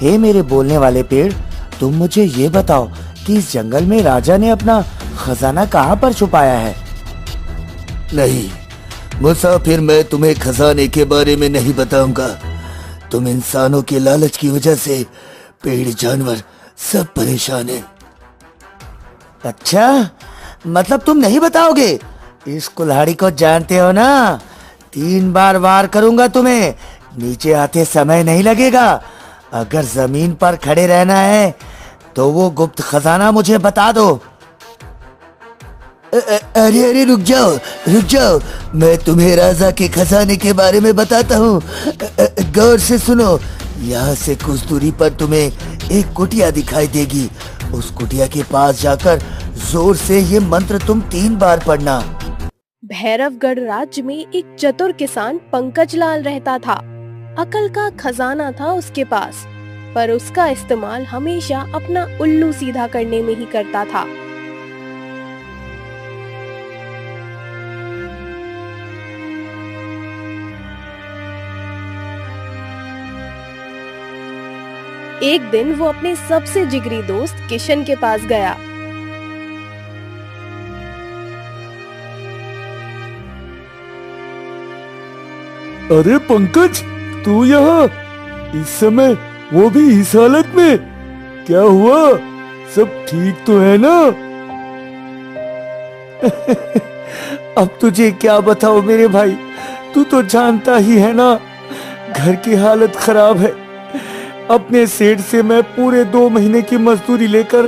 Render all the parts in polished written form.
हे मेरे बोलने वाले पेड़, तुम मुझे ये बताओ कि इस जंगल में राजा ने अपना खजाना कहाँ पर छुपाया है? नहीं मुसाफिर, मैं तुम्हें खजाने के बारे में नहीं बताऊंगा। तुम इंसानों के लालच की वजह से पेड़ जानवर सब परेशान हैं। अच्छा, मतलब तुम नहीं बताओगे? इस कुल्हाड़ी को जानते हो ना, 3 बार वार करूंगा तुम्हें, नीचे आते समय नहीं लगेगा। अगर जमीन पर खड़े रहना है तो वो गुप्त खजाना मुझे बता दो। अरे अरे रुक जाओ, मैं तुम्हें राजा के खजाने के बारे में बताता हूँ। गौर से सुनो। यहाँ से कुछ दूरी पर तुम्हें एक कुटिया दिखाई देगी। उस कुटिया के पास जाकर जोर से ये मंत्र तुम 3 बार पढ़ना। भैरवगढ़ राज्य में एक चतुर किसान पंकज लाल रहता था। अकल का खजाना था उसके पास, पर उसका इस्तेमाल हमेशा अपना उल्लू सीधा करने में ही करता था। एक दिन वो अपने सबसे जिगरी दोस्त किशन के पास गया। अरे पंकज, तू यहाँ इस समय, वो भी इस हालत में? क्या हुआ? सब ठीक तो है ना? अब तुझे क्या बताओ मेरे भाई, तू तो जानता ही है ना, घर की हालत खराब है। अपने सेठ से मैं पूरे 2 महीने की मजदूरी लेकर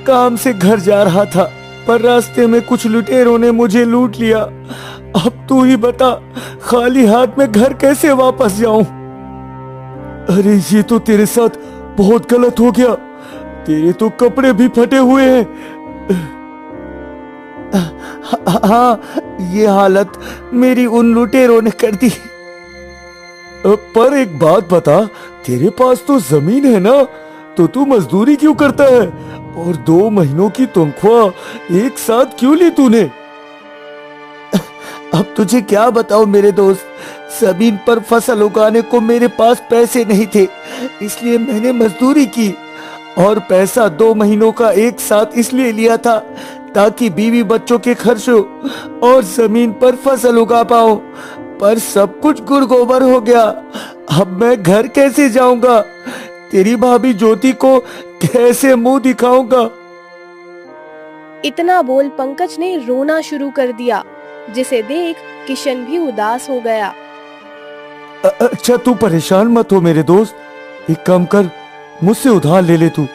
काम से घर जा रहा था, पर रास्ते में कुछ लुटेरों ने मुझे लूट लिया। अब तू ही बता, खाली हाथ में घर कैसे वापस जाऊं? अरे ये तो तेरे साथ बहुत गलत हो गया। तेरे तो कपड़े भी फटे हुए हैं। हाँ, ये हालत मेरी उन लुटेरों ने कर दी। पर एक बात बता, तेरे पास तो जमीन है ना, तो तू मजदूरी क्यों करता है? और 2 महीनों की तनख्वाह एक साथ क्यों ली तूने? अब तुझे क्या बताऊं मेरे दोस्त, जमीन पर फसल उगाने को मेरे पास पैसे नहीं थे, इसलिए मैंने मजदूरी की। और पैसा 2 महीनों का एक साथ इसलिए लिया था ताकि बीवी बच्चों के खर्चों और जमीन पर फसल उगा पाऊं। पर सब कुछ गुड़ गोबर हो गया। अब मैं घर कैसे जाऊंगा? तेरी भाभी ज्योति को कैसे मुंह दिखाऊंगा? इतना बोल पंकज ने रोना शुरू कर दिया, जिसे देख किशन भी उदास हो गया। अच्छा, तू परेशान मत हो मेरे दोस्त। एक काम कर, मुझसे उधार ले ले तू।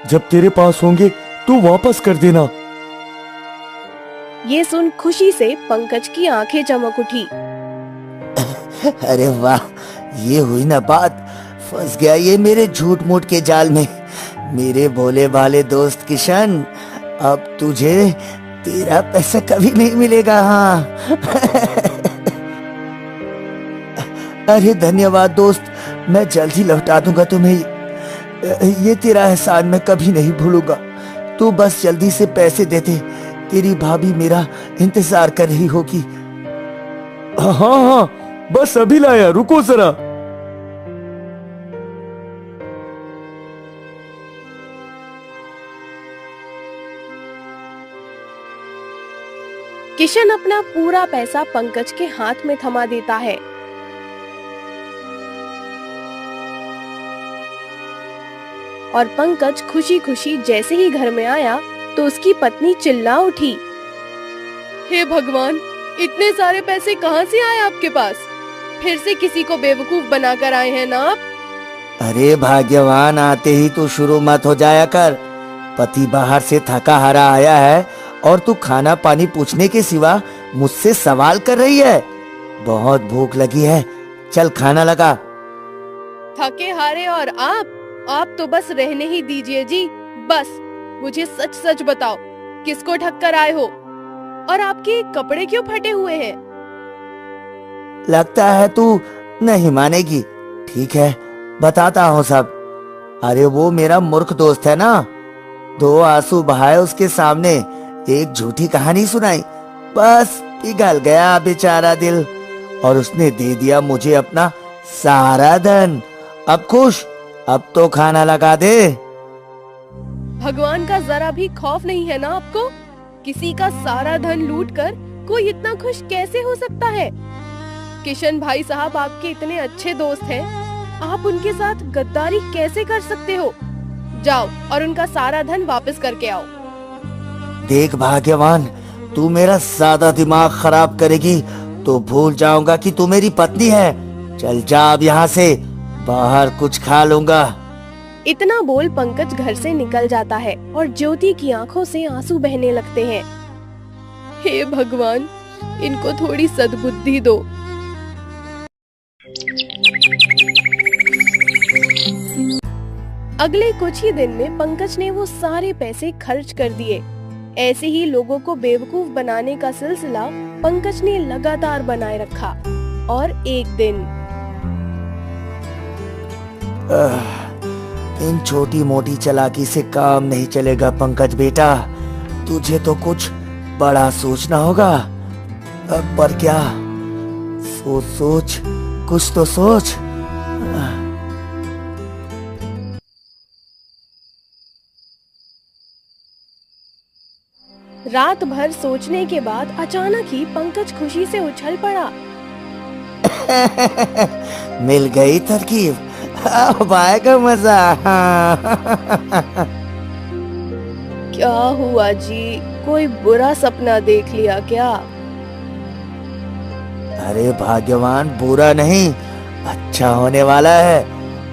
जब तेरे पास होंगे तू वापस कर देना। ये सुन खुशी से पंकज की आंखें चमक उठी। अरे वाह, ये हुई ना बात, फंस गया ये मेरे झूठ मूठ के जाल में। मेरे भोले भाले दोस्त किशन, अब तुझे तेरा पैसा कभी नहीं मिलेगा। हाँ अरे धन्यवाद दोस्त, मैं जल्द ही लौटा दूंगा तुम्हें। ये तेरा एहसान मैं कभी नहीं भूलूंगा। तू बस जल्दी से पैसे दे दे, तेरी भाभी मेरा इंतजार कर रही होगी। हाँ हाँ, बस अभी लाया, रुको जरा। किशन अपना पूरा पैसा पंकज के हाथ में थमा देता है। और पंकज खुशी खुशी जैसे ही घर में आया तो उसकी पत्नी चिल्ला उठी, हे भगवान, इतने सारे पैसे कहाँ से आए आपके पास? फिर से किसी को बेवकूफ बनाकर आए हैं ना आप? अरे भाग्यवान, आते ही तू शुरू मत हो जाया कर। पति बाहर से थका हारा आया है और तू खाना पानी पूछने के सिवा मुझसे सवाल कर रही है। बहुत भूख लगी है, चल खाना लगा। थके हारे और आप तो बस रहने ही दीजिए जी। बस मुझे सच सच बताओ, किसको ठग कर आए हो? और आपके कपड़े क्यों फटे हुए हैं? लगता है तू नहीं मानेगी। ठीक है, बताता हूँ सब। अरे वो मेरा मूर्ख दोस्त है ना, 2 आंसू बहाए उसके सामने, एक झूठी कहानी सुनाई, बस पिघल गया बेचारा दिल, और उसने दे दिया मुझे अपना सारा धन। अब खुश? अब तो खाना लगा दे। भगवान का जरा भी खौफ नहीं है ना आपको? किसी का सारा धन लूटकर कोई इतना खुश कैसे हो सकता है? किशन भाई साहब आपके इतने अच्छे दोस्त हैं, आप उनके साथ गद्दारी कैसे कर सकते हो? जाओ और उनका सारा धन वापस करके आओ। देख भाग्यवान, तू मेरा ज्यादा दिमाग खराब करेगी तो भूल जाऊंगा कि तू मेरी पत्नी है। चल जा अब यहाँ से, बाहर कुछ खा लूंगा। इतना बोल पंकज घर से निकल जाता है और ज्योति की आंखों से आंसू बहने लगते हैं। हे भगवान, इनको थोड़ी सद्बुद्धि दो। अगले कुछ ही दिन में पंकज ने वो सारे पैसे खर्च कर दिए। ऐसे ही लोगों को बेवकूफ बनाने का सिलसिला पंकज ने लगातार बनाए रखा और एक दिन इन छोटी मोटी चालाकी से काम नहीं चलेगा पंकज बेटा, तुझे तो कुछ बड़ा सोचना होगा। अब पर क्या, सोच सोच, कुछ तो सोच। रात भर सोचने के बाद अचानक ही पंकज खुशी से उछल पड़ा। मिल गई तरकीब, अब आएगा मजा। क्या हुआ जी, कोई बुरा सपना देख लिया क्या? अरे भाग्यवान, बुरा नहीं, अच्छा होने वाला है,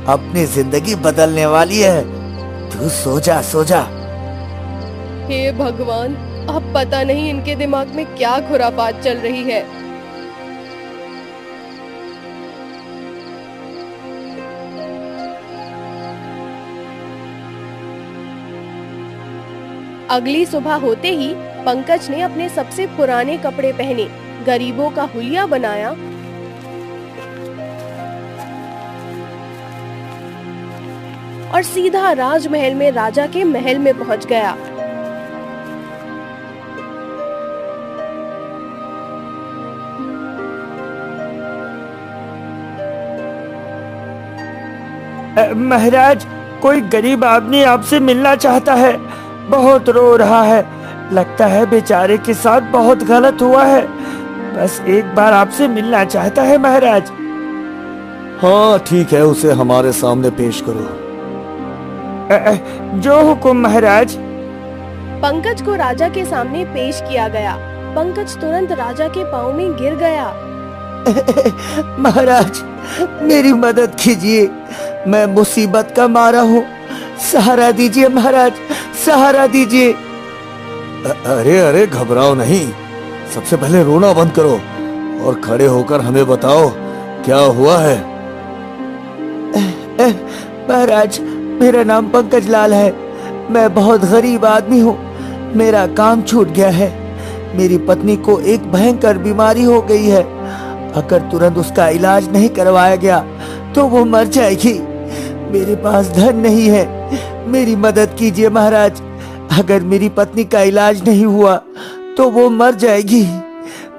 अपनी जिंदगी बदलने वाली है। तू सो जा, सो जा। हे भगवान, अब पता नहीं इनके दिमाग में क्या खुरापात चल रही है। अगली सुबह होते ही पंकज ने अपने सबसे पुराने कपड़े पहने, गरीबों का हुलिया बनाया और सीधा राजमहल में राजा के महल में पहुंच गया। महाराज, कोई गरीब आदमी आपसे मिलना चाहता है, बहुत रो रहा है, लगता है बेचारे के साथ बहुत गलत हुआ है, बस एक बार आपसे मिलना चाहता है महाराज। हाँ ठीक है, उसे हमारे सामने पेश करो। जो हुकुम महाराज। पंकज को राजा के सामने पेश किया गया। पंकज तुरंत राजा के पाँव में गिर गया। महाराज, मेरी मदद कीजिए, मैं मुसीबत का मारा हूँ, सहारा दीजिए महाराज, सहारा दीजिए। अरे अरे, घबराओ नहीं, सबसे पहले रोना बंद करो और खड़े होकर हमें बताओ क्या हुआ है। महाराज, मेरा नाम पंकज लाल है, मैं बहुत गरीब आदमी हूँ, मेरा काम छूट गया है, मेरी पत्नी को एक भयंकर बीमारी हो गई है, अगर तुरंत उसका इलाज नहीं करवाया गया तो वो मर जाएगी, मेरे पास धन नहीं है, मेरी मदद कीजिए महाराज, अगर मेरी पत्नी का इलाज नहीं हुआ तो वो मर जाएगी,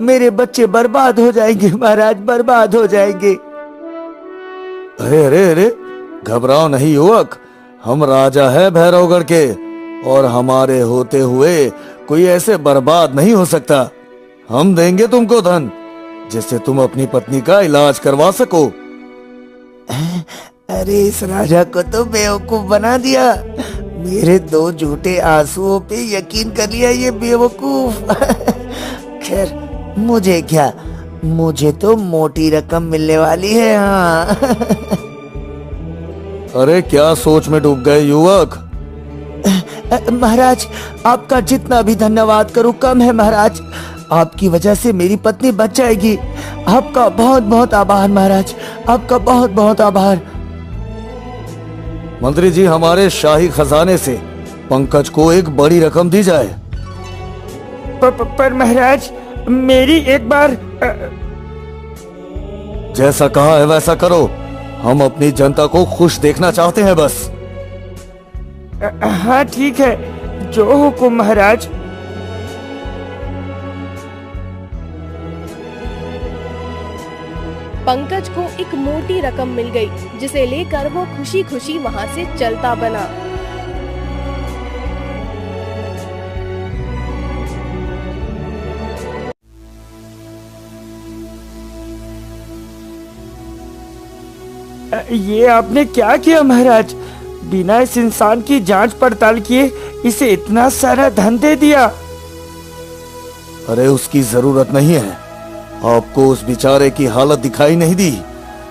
मेरे बच्चे बर्बाद हो जाएंगे महाराज, बर्बाद हो जाएंगे। अरे अरे अरे, घबराओ नहीं युवक, हम राजा है भैरवगढ़ के और हमारे होते हुए कोई ऐसे बर्बाद नहीं हो सकता। हम देंगे तुमको धन जिससे तुम अपनी पत्नी का इलाज करवा सको। अरे इस राजा को तो बेवकूफ बना दिया, मेरे दो झूठे आंसुओं पे यकीन कर लिया ये बेवकूफ। खैर मुझे क्या, मुझे तो मोटी रकम मिलने वाली है। हाँ। अरे क्या सोच में डूब गए युवक। महाराज, आपका जितना भी धन्यवाद करूं कम है महाराज, आपकी वजह से मेरी पत्नी बच जाएगी, आपका बहुत बहुत आभार महाराज, आपका बहुत बहुत आभार। मंत्री जी, हमारे शाही खजाने से पंकज को एक बड़ी रकम दी जाए। पर महाराज, मेरी एक बार जैसा कहा है वैसा करो, हम अपनी जनता को खुश देखना चाहते हैं बस। हाँ ठीक है, जो हुकुम महाराज। पंकज को एक मोटी रकम मिल गई, जिसे लेकर वो खुशी खुशी वहाँ से चलता बना। ये आपने क्या किया महाराज? बिना इस इंसान की जांच पड़ताल किए इसे इतना सारा धन दे दिया। अरे उसकी जरूरत नहीं है। आपको उस बेचारे की हालत दिखाई नहीं दी?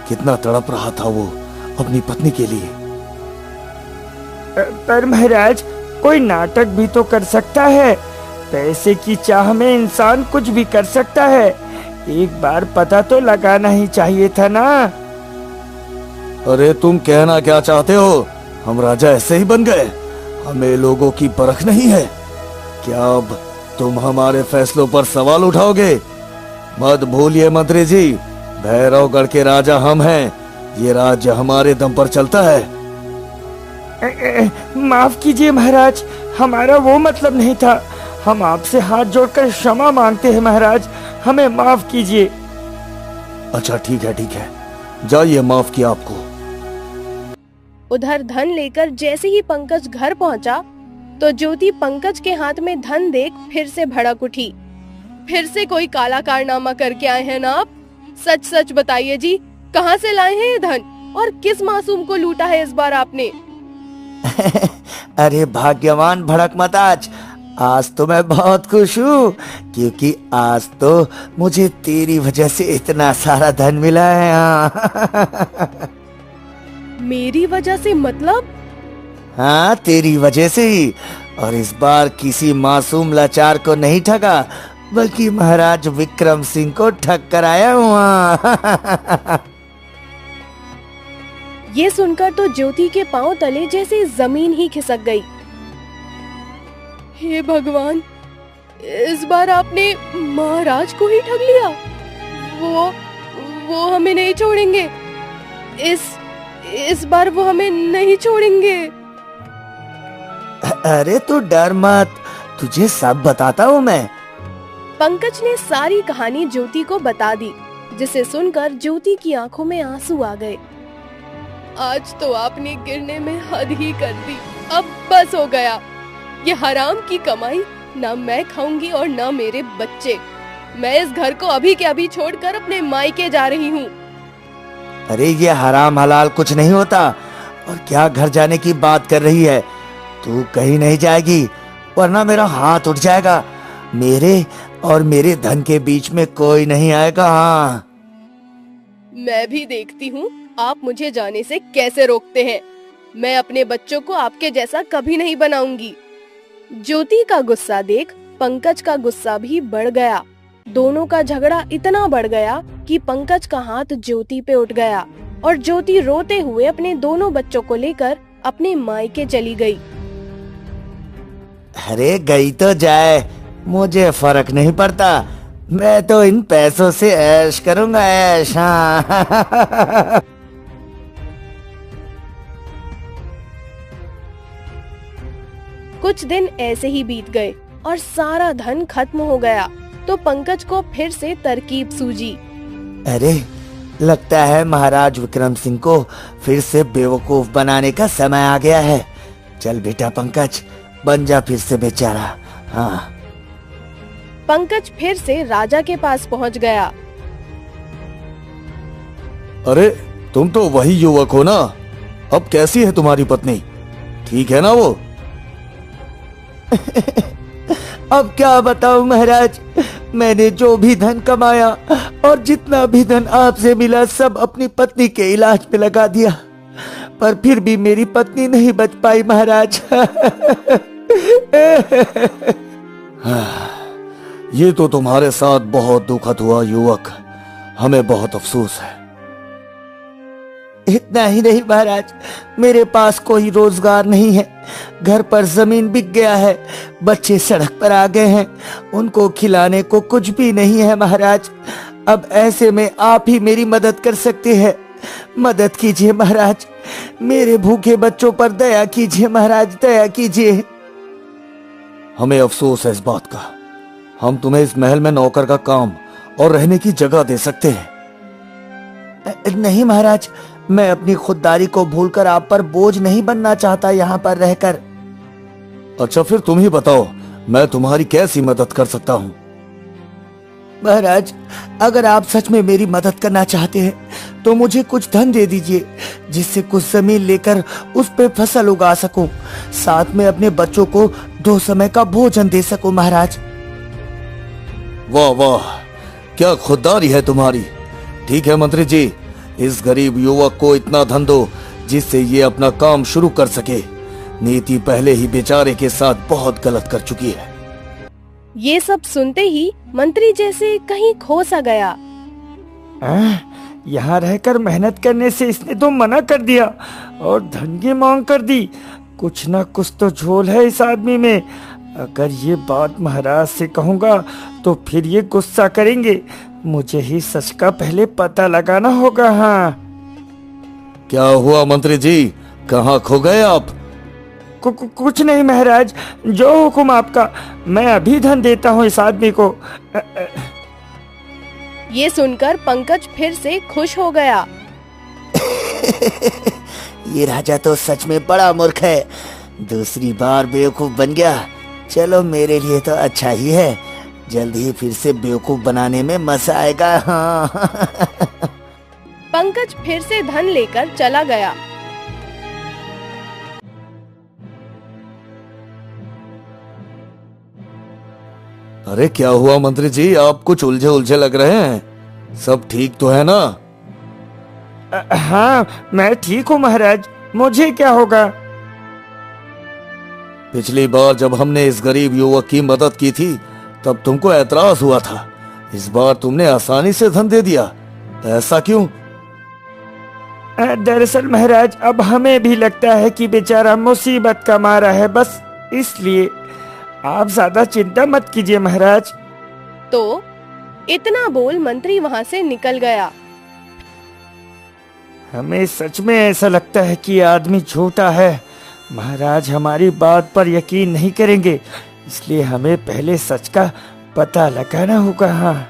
कितना तड़प रहा था वो अपनी पत्नी के लिए। पर महाराज, कोई नाटक भी तो कर सकता है। पैसे की चाह में इंसान कुछ भी कर सकता है। एक बार पता तो लगाना ही चाहिए था ना। अरे तुम कहना क्या चाहते हो? हम राजा ऐसे ही बन गए? हमें लोगों की परख नहीं है क्या? अब तुम हमारे फैसलों पर सवाल उठाओगे? मत भूलिए मंत्री जी, भैरवगढ़ के राजा हम हैं। ये राज्य हमारे दम पर चलता है। माफ कीजिए महाराज, हमारा वो मतलब नहीं था। हम आपसे हाथ जोड़कर क्षमा मांगते हैं महाराज, हमें माफ कीजिए। अच्छा ठीक है, जाइए, माफ किया आपको। उधर धन लेकर जैसे ही पंकज घर पहुंचा, तो ज्योति पंकज के हाथ में धन देख फिर से भड़क उठी। फिर से कोई काला कारनामा करके आए हैं ना आप? सच सच बताइए जी, कहाँ से लाए हैं ये धन और किस मासूम को लूटा है इस बार आपने? अरे भाग्यवान, भड़क मत। आज तो मैं बहुत खुश हूँ, क्योंकि आज तो मुझे तेरी वजह से इतना सारा धन मिला है। मेरी वजह से मतलब? हाँ, तेरी वजह से ही। और इस बार किसी मासूम लाचार को नहीं ठगा, बल्कि महाराज विक्रम सिंह को ठग कर आया हूँ। ये सुनकर तो ज्योति के पांव तले जैसे जमीन ही खिसक गई। हे भगवान, इस बार आपने महाराज को ही ठग लिया। वो हमें नहीं छोड़ेंगे। इस बार वो हमें नहीं छोड़ेंगे। अरे तू डर मत, तुझे सब बताता हूँ मैं। पंकज ने सारी कहानी ज्योति को बता दी, जिसे सुनकर ज्योति की आंखों में आंसू आ गए। आज तो आपने गिरने में हद ही कर दी। अब बस हो गया। ये हराम की कमाई ना मैं खाऊंगी और ना मेरे बच्चे। मैं इस घर को अभी के अभी छोड़कर अपने मायके जा रही हूँ। अरे ये हराम हलाल कुछ नहीं होता। और क्या घर जाने की बात कर रही है? तू कहीं नहीं जाएगी, वरना मेरा हाथ उठ जाएगा। मेरे और मेरे धन के बीच में कोई नहीं आएगा। हाँ, मैं भी देखती हूँ आप मुझे जाने से कैसे रोकते हैं। मैं अपने बच्चों को आपके जैसा कभी नहीं बनाऊंगी। ज्योति का गुस्सा देख पंकज का गुस्सा भी बढ़ गया। दोनों का झगड़ा इतना बढ़ गया कि पंकज का हाथ ज्योति पे उठ गया और ज्योति रोते हुए अपने दोनों बच्चों को लेकर अपने मायके चली गई। अरे गई तो जाए, मुझे फर्क नहीं पड़ता। मैं तो इन पैसों से ऐश करूंगा, ऐश। हाँ। कुछ दिन ऐसे ही बीत गए और सारा धन खत्म हो गया। तो पंकज को फिर से तरकीब सूझी। अरे लगता है महाराज विक्रम सिंह को फिर से बेवकूफ बनाने का समय आ गया है। चल बेटा पंकज, बन जा फिर से बेचारा। हाँ। पंकज फिर से राजा के पास पहुंच गया। अरे तुम तो वही युवक हो ना? अब कैसी है तुम्हारी पत्नी? ठीक है ना वो? अब क्या बताऊं महाराज, मैंने जो भी धन कमाया और जितना भी धन आपसे मिला सब अपनी पत्नी के इलाज पे लगा दिया, पर फिर भी मेरी पत्नी नहीं बच पाई महाराज। ये तो तुम्हारे साथ बहुत दुखद हुआ युवक, हमें बहुत अफसोस है। इतना ही नहीं महाराज, मेरे पास कोई रोजगार नहीं है। घर पर जमीन बिक गया है, बच्चे सड़क पर आ गए हैं, उनको खिलाने को कुछ भी नहीं है महाराज। अब ऐसे में आप ही मेरी मदद कर सकते हैं। मदद कीजिए महाराज, मेरे भूखे बच्चों पर दया कीजिए महाराज, दया कीजिए। हमें अफसोस है इस बात का। हम तुम्हें इस महल में नौकर का काम और रहने की जगह दे सकते हैं, नहीं महाराज, मैं अपनी खुददारी को भूलकर आप पर बोझ नहीं बनना चाहता यहाँ पर रहकर। अच्छा फिर तुम ही बताओ, मैं तुम्हारी कैसी मदद कर सकता हूँ? महाराज, अगर आप सच में मेरी मदद करना चाहते हैं तो मुझे कुछ धन दे दीजिए, जिससे कुछ जमीन लेकर उस पे फसल उगा सकूं, साथ में अपने बच्चों को 2 समय का भोजन दे सकूं महाराज। वाह वाह, क्या खुददारी है तुम्हारी। ठीक है मंत्री जी, इस गरीब युवक को इतना धन दो जिससे ये अपना काम शुरू कर सके। नीति पहले ही बेचारे के साथ बहुत गलत कर चुकी है। ये सब सुनते ही मंत्री जैसे कहीं खो सा गया। यहाँ रहकर मेहनत करने से इसने तो मना कर दिया और धन की मांग कर दी। कुछ ना कुछ तो झोल है इस आदमी में। अगर ये बात महाराज से कहूँगा तो फिर ये गुस्सा करेंगे। मुझे ही सच का पहले पता लगाना होगा। हाँ, क्या हुआ मंत्री जी, कहाँ खो गए आप? कुछ नहीं महाराज, जो हुक्म आपका। मैं अभी धन देता हूँ इस आदमी को। ये सुनकर पंकज फिर से खुश हो गया। ये राजा तो सच में बड़ा मूर्ख है, दूसरी बार बेवकूफ बन गया। चलो मेरे लिए तो अच्छा ही है, जल्द ही फिर से बेवकूफ बनाने में मजा आएगा। हाँ। पंकज फिर से धन लेकर चला गया। अरे क्या हुआ मंत्री जी, आप कुछ उलझे उलझे लग रहे हैं। सब ठीक तो है ना? हाँ, मैं ठीक हूँ महाराज, मुझे क्या होगा? पिछली बार जब हमने इस गरीब युवक की मदद की थी तब तुमको ऐतराज हुआ था। इस बार तुमने आसानी से धन दे दिया, ऐसा क्यों? दरअसल महाराज, अब हमें भी लगता है कि बेचारा मुसीबत का मारा है, बस इसलिए। आप ज्यादा चिंता मत कीजिए महाराज। तो इतना बोल मंत्री वहाँ से निकल गया। हमें सच में ऐसा लगता है कि आदमी झूठा है। महाराज हमारी बात पर यकीन नहीं करेंगे, इसलिए हमें पहले सच का पता लगाना होगा। हाँ,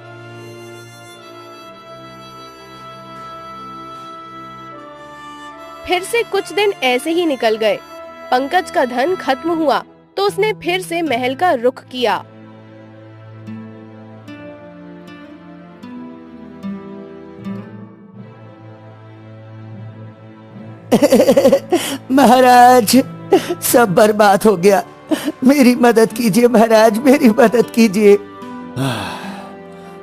फिर से कुछ दिन ऐसे ही निकल गए। पंकज का धन खत्म हुआ तो उसने फिर से महल का रुख किया। महाराज, सब बर्बाद हो गया, मेरी मदद कीजिए महाराज, मेरी मदद कीजिए।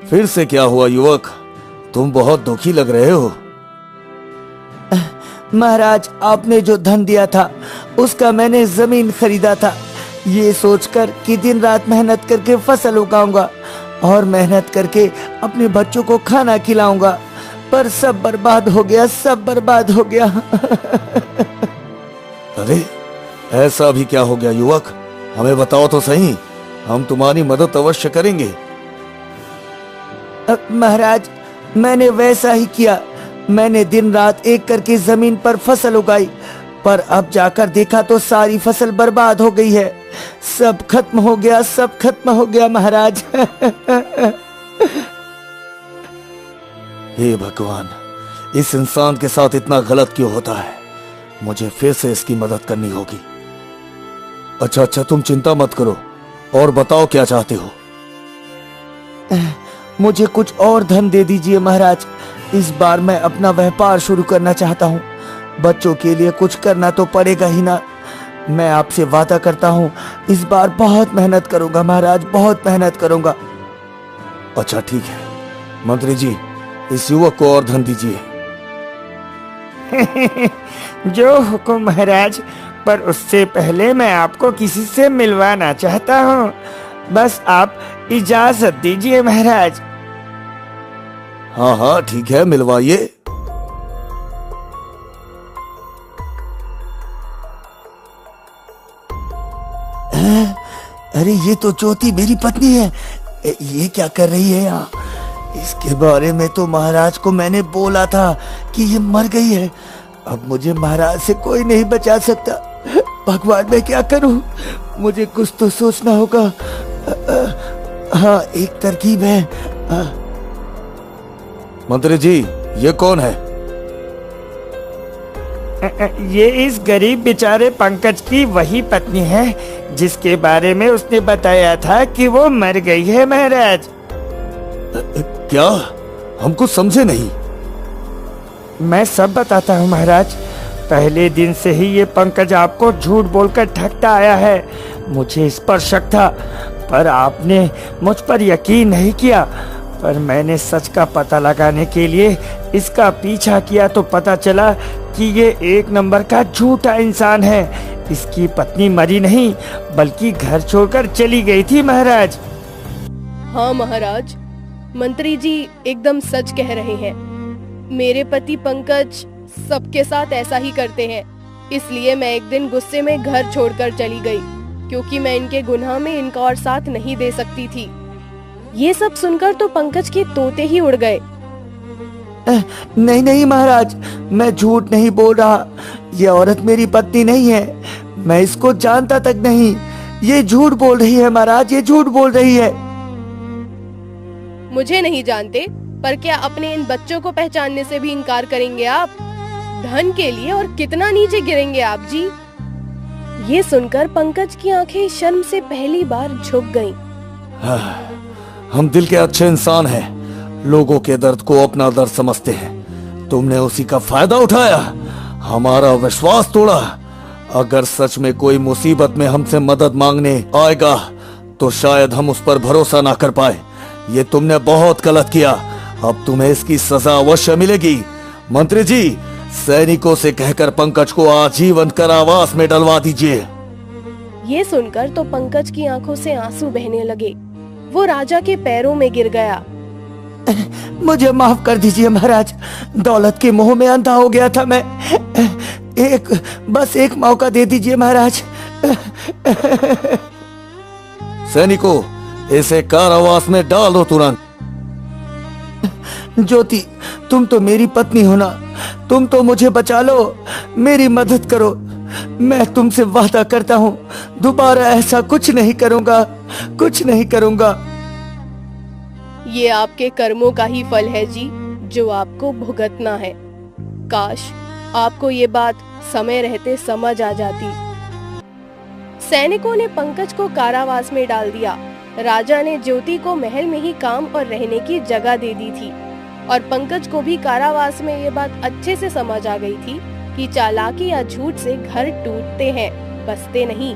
फिर से क्या हुआ युवक, तुम बहुत दुखी लग रहे हो। महाराज, आपने जो धन दिया था उसका मैंने जमीन खरीदा था, ये सोचकर कि दिन रात मेहनत करके फसल उगाऊंगा और मेहनत करके अपने बच्चों को खाना खिलाऊंगा, पर सब बर्बाद हो गया, सब बर्बाद हो गया। अरे ऐसा भी क्या हो गया युवक, हमें बताओ तो सही, हम तुम्हारी मदद अवश्य करेंगे। महाराज, मैंने वैसा ही किया। मैंने दिन रात एक करके जमीन पर फसल उगाई, पर अब जाकर देखा तो सारी फसल बर्बाद हो गई है। सब खत्म हो गया, सब खत्म हो गया महाराज। हे भगवान, इस इंसान के साथ इतना गलत क्यों होता है। मुझे फिर से इसकी मदद करनी होगी। अच्छा अच्छा, तुम चिंता मत करो, और बताओ क्या चाहते हो। मुझे कुछ और धन दे दीजिए महाराज। इस बार मैं अपना व्यापार शुरू करना चाहता हूँ। बच्चों के लिए कुछ करना तो पड़ेगा ही ना। मैं आपसे वादा करता हूँ, इस बार बहुत मेहनत करूंगा महाराज, बहुत मेहनत करूंगा। अच्छा ठीक है मंत्री जी, इस युवक को और धन दीजिए। जो हुक्म महाराज, पर उससे पहले मैं आपको किसी से मिलवाना चाहता हूँ। बस आप इजाजत दीजिए महाराज। हाँ हाँ ठीक है, मिलवाइए। अरे ये तो ज्योति मेरी पत्नी है, ये क्या कर रही है यहाँ? इसके बारे में तो महाराज को मैंने बोला था कि ये मर गई है। अब मुझे महाराज से कोई नहीं बचा सकता। भगवान मैं क्या करूं? मुझे कुछ तो सोचना होगा। हाँ, एक तरकीब है। मंत्री जी, ये कौन है? ये इस गरीब बेचारे पंकज की वही पत्नी है जिसके बारे में उसने बताया था कि वो मर गई है महाराज। क्या? हम कुछ समझे नहीं। मैं सब बताता हूँ महाराज। पहले दिन से ही ये पंकज आपको झूठ बोलकर ठगता आया है। मुझे इस पर शक था, पर आपने मुझ पर यकीन नहीं किया। पर मैंने सच का पता लगाने के लिए इसका पीछा किया तो पता चला कि ये एक नंबर का झूठा इंसान है। इसकी पत्नी मरी नहीं बल्कि घर छोड़कर चली गई थी महाराज। हाँ महाराज, मंत्री जी एकदम सच कह रहे हैं। मेरे पति पंकज सबके साथ ऐसा ही करते हैं। इसलिए मैं एक दिन गुस्से में घर छोड़कर चली गई, क्योंकि मैं इनके गुनाह में इनका और साथ नहीं दे सकती थी। ये सब सुनकर तो पंकज के तोते ही उड़ गए। नहीं नहीं महाराज, मैं झूठ नहीं बोल रहा। ये औरत मेरी पत्नी नहीं है। मैं इसको जानता तक नहीं। ये झूठ बोल रही है महाराज, ये झूठ बोल रही है। मुझे नहीं जानते, पर क्या अपने इन बच्चों को पहचानने से भी इनकार करेंगे आप? धन के लिए और कितना नीचे गिरेंगे आप जी। ये सुनकर पंकज की आंखें शर्म से पहली बार झुक गईं। हम दिल के अच्छे इंसान हैं, लोगों के दर्द को अपना दर्द समझते हैं। तुमने उसी का फायदा उठाया, हमारा विश्वास तोड़ा। अगर सच में कोई मुसीबत में हमसे मदद मांगने आएगा तो शायद हम उस पर भरोसा ना कर पाए। ये तुमने बहुत गलत किया। अब तुम्हें इसकी सजा अवश्य मिलेगी। मंत्री जी, सैनिकों से कहकर पंकज को आजीवन कारावास में डलवा दीजिए। ये सुनकर तो पंकज की आंखों से आंसू बहने लगे। वो राजा के पैरों में गिर गया। मुझे माफ कर दीजिए महाराज, दौलत के मोह में अंधा हो गया था मैं। बस एक मौका दे दीजिए महाराज। सैनिकों, इसे कारावास में डाल दो तुरंत। ज्योति, तुम तो मेरी पत्नी हो ना, तुम तो मुझे बचा लो, मेरी मदद करो। मैं तुमसे वादा करता हूँ दोबारा ऐसा कुछ नहीं करूँगा, कुछ नहीं करूँगा। ये आपके कर्मों का ही फल है जी, जो आपको भुगतना है। काश आपको ये बात समय रहते समझ आ जाती। सैनिकों ने पंकज को कारावास में डाल दिया। राजा ने ज्योति को महल में ही काम और रहने की जगह दे दी थी, और पंकज को भी कारावास में ये बात अच्छे से समझ आ गई थी कि चालाकी या झूठ से घर टूटते हैं, बसते नहीं।